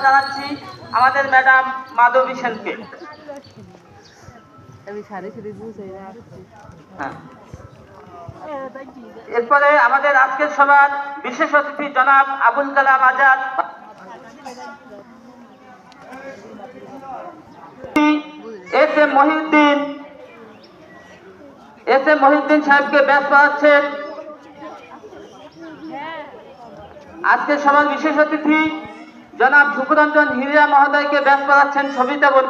জানাচ্ছি আমাদের ম্যাডাম মাধবী সেনকে। এরপরে আমাদের আজকের সভার বিশেষ অতিথি জনাব আবুল কালাম আজাদ এস এম মহিউদ্দিন সাহেবকে ব্যাচ পাচ্ছেন। আজকের সভার বিশেষ অতিথি জনাব শুকুরঞ্জন হিরিয়া মহোদয়কে ব্যাচ পাচ্ছেন সবিতা বল।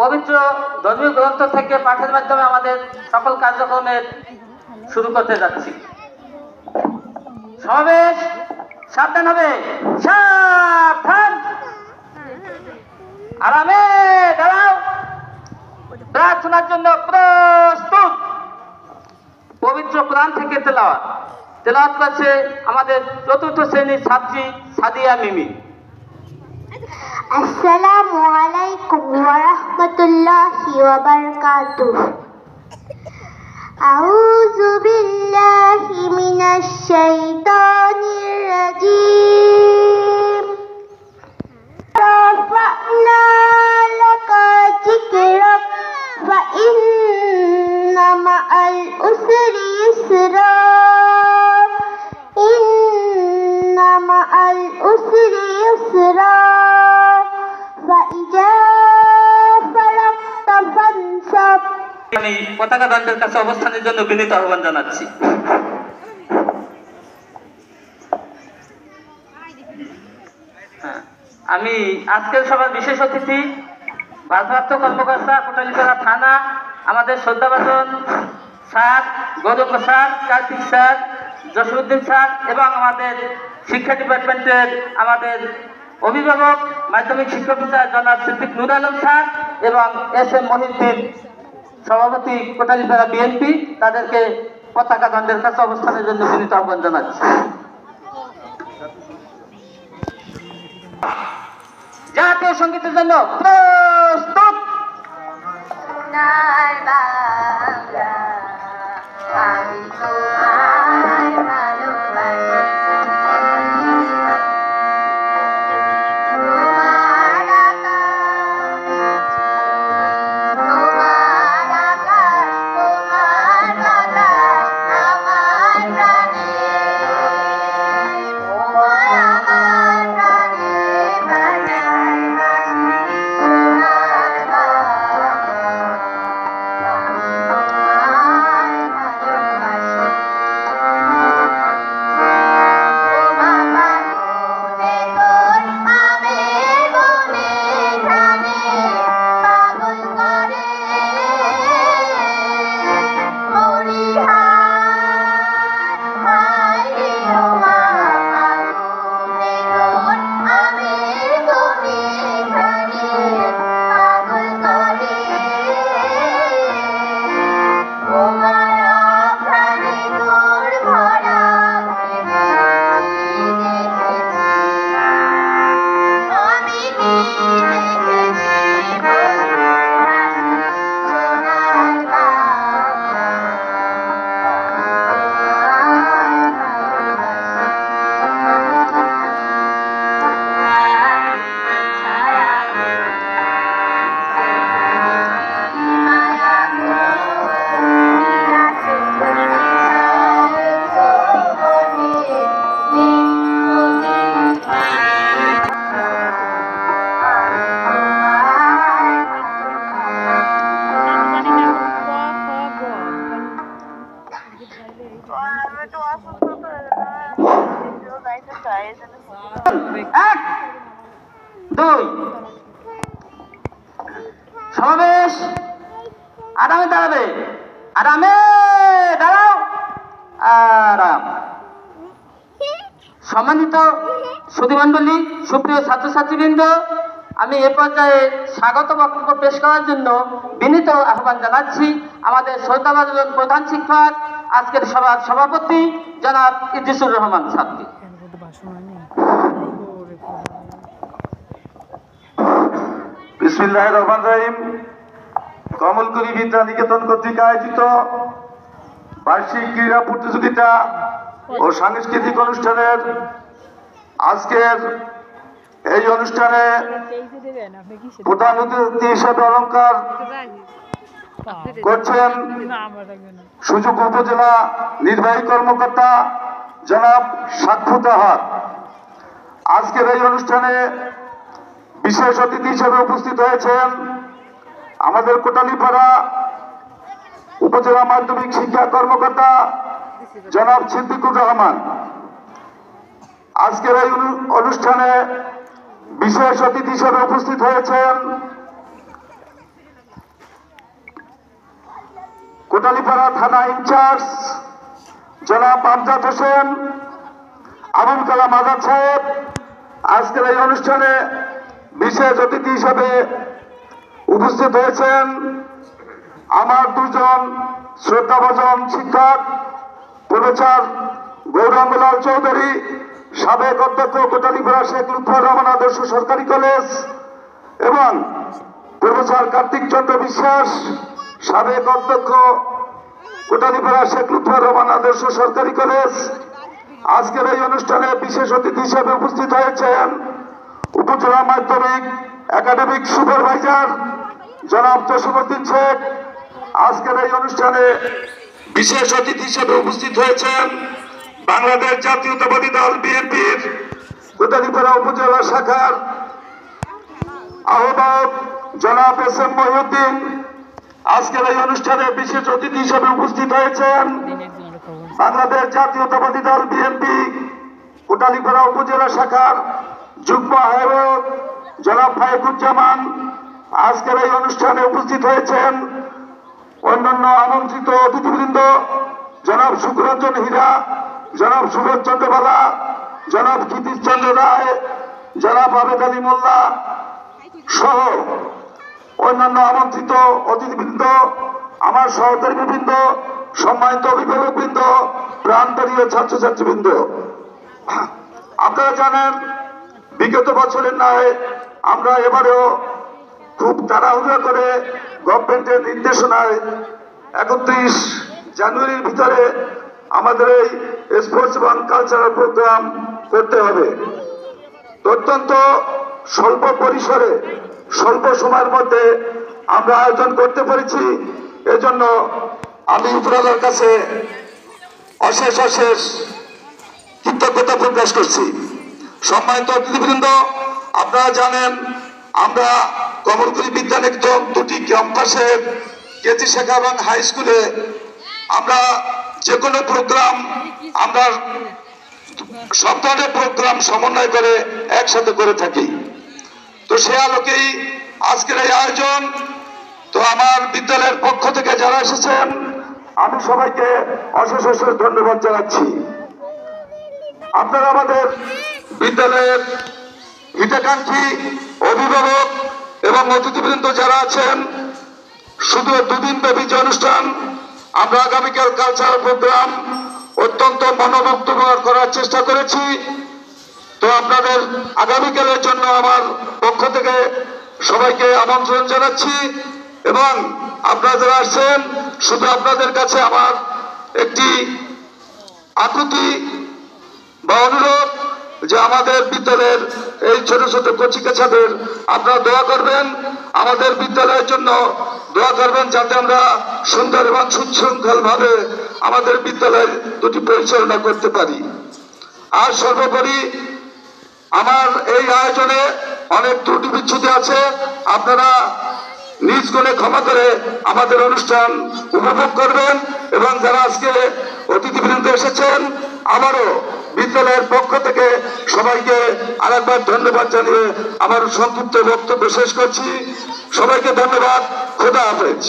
পবিত্র ধর্মীয় গ্রন্থ থেকে পাঠের মাধ্যমে আমাদের সকল কার্যক্রমের শুরু করতে যাচ্ছি। সমাবেশ সাবধান হবে, সাবধান, আরামে দাঁড়াও, প্রার্থনার জন্য প্রস্তুত। পবিত্র কোরআন থেকে তেলাওয়াত করছে আমাদের চতুর্থ শ্রেণীর ছাত্রী সাদিয়া মিমি। আসসালামু আলাইকুম ওয়া রাহমাতুল্লাহি ওয়া বারাকাতুহু। আউযু বিল্লাহি মিনাশ শাইতানির রাজীম। রাফা'না লাকা যিকরাক ফা ইন্না মা'আল উসরি ইসরা ইন্না মা'আল উসরি ইসরা। আমি পতাকা দণ্ডের কাছে অবস্থানের জন্য বিনীত আহ্বান জানাচ্ছি। আমি আজকের সভার বিশেষ অতিথি ভারপ্রাপ্ত কর্মকর্তা কোটালীপাড়া থানা আমাদের শ্রদ্ধাভাজন স্যার গৌরব স্যার, কার্তিক স্যার, জসিরউদ্দিন স্যার এবং আমাদের শিক্ষা ডিপার্টমেন্টের আমাদের অভিভাবক মাধ্যমিক শিক্ষক স্যার জনাব সিদ্দিক নুর আলম স্যার এবং এস এম মহিউদ্দিন সভাপতি কোটালীপাড়া বিএনপি, তাদেরকে পতাকা দণ্ডের কাছে অবস্থানের জন্য বিনীত আহ্বান জানাচ্ছি। জাতীয় সঙ্গীতের জন্য প্রস্তুত। এক দুই সমাবেশ আরামে দাঁড়াবে, আরামে দাঁড়াও, আরাম। সম্মানিত সুধীমণ্ডলী, সুপ্রিয় ছাত্রছাত্রীবৃন্দ, আমি এ পর্যায়ে স্বাগত বক্তব্য পেশ করার জন্য বিনীত আহ্বান জানাচ্ছি আমাদের শ্রদ্ধাভাজন প্রধান শিক্ষক, আজকের সভার সভাপতি জনাব ইদ্রিসুর রহমান স্যারকে। বিসমিল্লাহির রহমানির রহিম। কমলকুড়ি বিদ্যা নিকেতন কর্তৃক আয়োজিত বার্ষিক ক্রীড়া প্রতিযোগিতা ও সাংস্কৃতিক অনুষ্ঠানের আজকের এই অনুষ্ঠানে প্রধান অতিথি হিসেবে অলংকার করছেন সুযোগ উপজেলা নির্বাহী কর্মকর্তা জনাব সাক্ষু তাহার। আজকের এই অনুষ্ঠানে বিশেষ অতিথি হিসেবে উপস্থিত হয়েছেন আমাদের কোটালীপাড়া উপজেলা মাধ্যমিক শিক্ষা কর্মকর্তা জনাব সিদ্দিকুর রহমান। আজকের এই অনুষ্ঠানে বিশেষ অতিথি হিসেবে উপস্থিত হয়েছেন কোটালীপাড়া থানা ইনচার্জ জনাব আমজাদ হোসেন, আবুল কালাম আজাদ সাহেব। আজকের এই অনুষ্ঠানে বিশেষ অতিথি হিসেবে উপস্থিত হয়েছেন আমার দুজন শ্রদ্ধাভাজন শিক্ষক, প্রফেসর গৌরাঙ্গলাল চৌধুরী, সাবেক অধ্যক্ষ কোটালীপাড়া শেখ লুৎফর রহমান আদর্শ সরকারি কলেজ, এবং প্রফেসর কার্তিক চন্দ্র বিশ্বাস, সাবেক অধ্যক্ষ কোটালীপাড়া শেখ লুৎফর রহমান আদর্শ সরকারি কলেজ। আজকের এই অনুষ্ঠানে বিশেষ অতিথি হিসেবে উপস্থিত হয়েছেন উপজেলা মাধ্যমিক একাডেমিক সুপারভাইজার জনাব জসিমউদ্দিন শেখ। আজকের এই অনুষ্ঠানে বিশেষ অতিথি হিসেবে উপস্থিত হয়েছেন বাংলাদেশ জাতীয়তাবাদী দল বিএনপির কোটালীপাড়া উপজেলা শাখার আহ্বায়ক জনাব এস এম মহিউদ্দিন। আজকের এই অনুষ্ঠানে বিশেষ অতিথি হিসেবে উপস্থিত হয়েছেন বাংলাদেশ জাতীয়তাবাদী দল বিএনপি কোটালীপাড়া উপজেলা শাখার যুগ্ম আহ্বায়ক জনাব ফাইকুজ্জামান। আজকের এই অনুষ্ঠানে উপস্থিত হয়েছেন অন্যান্য আমন্ত্রিত অতিথিবৃন্দ জনাব সুখরঞ্জন হীরা, জনাব সুবোধ চন্দ্র বালা, জনাব ক্ষিতিশ চন্দ্র রায়, জনাব আবেদ আলী মোল্লা সহ অন্যান্য আমন্ত্রিত অতিথিবৃন্দ, আমার সহকর্মীবৃন্দ, সম্মানিত অভিভাবকবৃন্দ, প্রাণপ্রিয় ছাত্রছাত্রীবৃন্দ। আপনারা জানেন বিগত বছরের ন্যায় আমরা এবারেও খুব তাড়াহুড়া করে গভর্নমেন্টের নির্দেশনায় 31 জানুয়ারির ভিতরে আমাদের এই স্পোর্টস এবং কালচারাল প্রোগ্রাম করতে হবে। অত্যন্ত স্বল্প পরিসরে স্বল্প সময়ের মধ্যে আমরা আয়োজন করতে পেরেছি। এজন্য আমি উপরালার কাছে অশেষ অশেষ কৃতজ্ঞতা প্রকাশ করছি। সম্মানিত অতিথিবৃন্দ, আপনারা জানেন আমরা কমলকুড়ি বিদ্যানিকেতন দুটি ক্যাম্পাসের কেজি শাখা এবং হাই স্কুলে আমরা যে কোনো প্রোগ্রাম, আমরা সব ধরনের প্রোগ্রাম সমন্বয় করে একসাথে করে থাকি। তো সে আলোকেই আজকের এই আয়োজন। তো আমার বিদ্যালয়ের পক্ষ থেকে যারা এসেছেন আমি সবাইকে অশেষ অশেষ ধন্যবাদ জানাচ্ছি। আপনারা আমাদের বিদ্যালয়ের হিতাকাঙ্ক্ষী অভিভাবক এবং অতিথিবৃন্দ যারা আছেন, শুধু 2 দিন ব্যাপী যে অনুষ্ঠান, আমরা আগামীকাল কালচারাল প্রোগ্রাম অত্যন্ত মনোমুগ্ধকর করার চেষ্টা করেছি। তো আপনাদের আগামীকালের জন্য আমার পক্ষ থেকে সবাইকে আমন্ত্রণ জানাচ্ছি এবং আপনারা যারা আসছেন, শুধু আপনাদের কাছে আমার একটি আকুতি বা অনুরোধ যে আমাদের বিদ্যালয়ের এই ছোট ছোট কচিকাছাদের আপনারা দোয়া করবেন, আমাদের বিদ্যালয়ের জন্য দোয়া করবেন, যাতে আমরা সুন্দর এবং সুশৃঙ্খল ভাবে আমাদের বিদ্যালয় দুটি পরিচালনা করতে পারি। আর সর্বোপরি আমার এই আয়োজনে অনেক ত্রুটি বিচ্ছুতি আছে, আপনারা নিজ গুণে ক্ষমা করে আমাদের অনুষ্ঠান উপভোগ করবেন। এবং যারা আজকে অতিথিবৃন্দ এসেছেন, আমারও বিদ্যালয়ের পক্ষ থেকে সবাইকে আরেকবার ধন্যবাদ জানিয়ে আমার সংক্ষিপ্ত বক্তব্য শেষ করছি। সবাইকে ধন্যবাদ। খোদা হাফেজ।